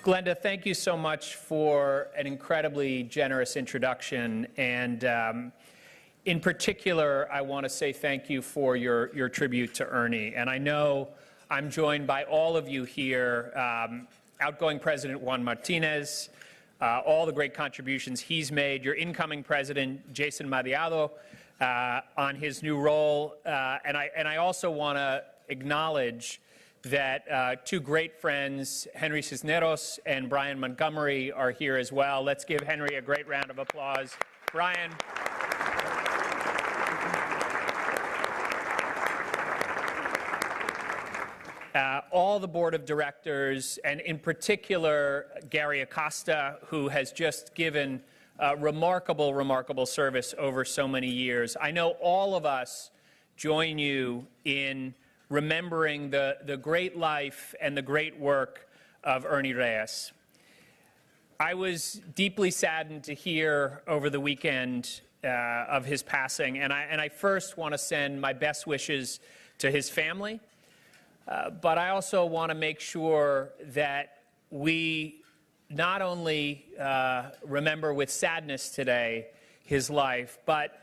Glenda, thank you so much for an incredibly generous introduction. And in particular, I want to say thank you for your tribute to Ernie. And I know I'm joined by all of you here, outgoing President Juan Martinez, all the great contributions he's made, your incoming President, Jason Mariado, on his new role. And I also want to acknowledge that two great friends, Henry Cisneros and Brian Montgomery, are here as well. Let's give Henry a great round of applause. Brian. All the board of directors, and in particular, Gary Acosta, who has just given remarkable, remarkable service over so many years. I know all of us join you in remembering the great life and the great work of Ernie Reyes. I was deeply saddened to hear over the weekend of his passing, and I first want to send my best wishes to his family. But I also want to make sure that we not only remember with sadness today his life, but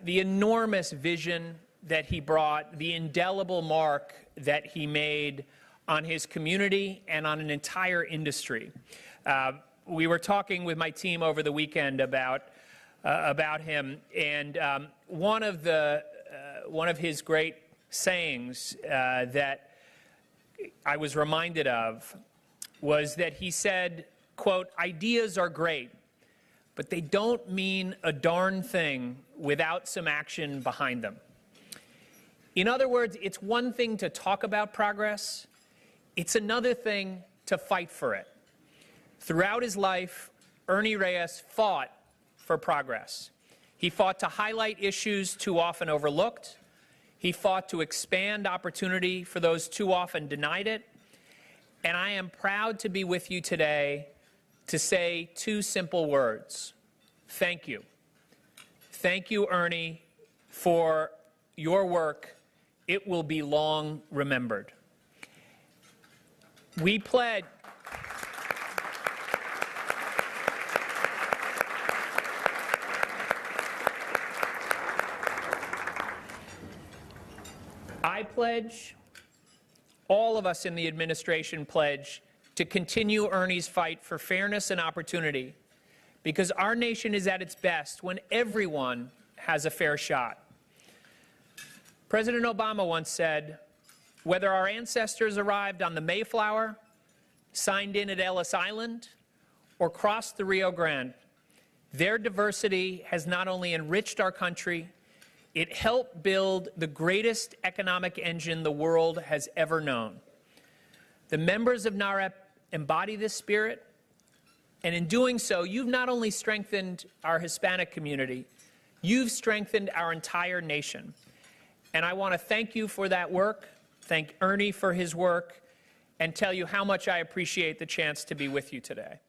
the enormous vision that he brought, the indelible mark that he made on his community and on an entire industry. We were talking with my team over the weekend about him, and one of his great sayings that I was reminded of was that he said, quote, "Ideas are great, but they don't mean a darn thing without some action behind them." In other words, it's one thing to talk about progress, it's another thing to fight for it. Throughout his life, Ernie Reyes fought for progress. He fought to highlight issues too often overlooked. He fought to expand opportunity for those too often denied it. And I am proud to be with you today to say two simple words. Thank you. Thank you, Ernie, for your work. It will be long remembered. We pledge. I pledge, all of us in the administration pledge, to continue Ernie's fight for fairness and opportunity, because our nation is at its best when everyone has a fair shot. President Obama once said, whether our ancestors arrived on the Mayflower, signed in at Ellis Island, or crossed the Rio Grande, their diversity has not only enriched our country, it helped build the greatest economic engine the world has ever known. The members of NAHREP embody this spirit, and in doing so, you've not only strengthened our Hispanic community, you've strengthened our entire nation. And I want to thank you for that work, thank Ernie for his work, and tell you how much I appreciate the chance to be with you today.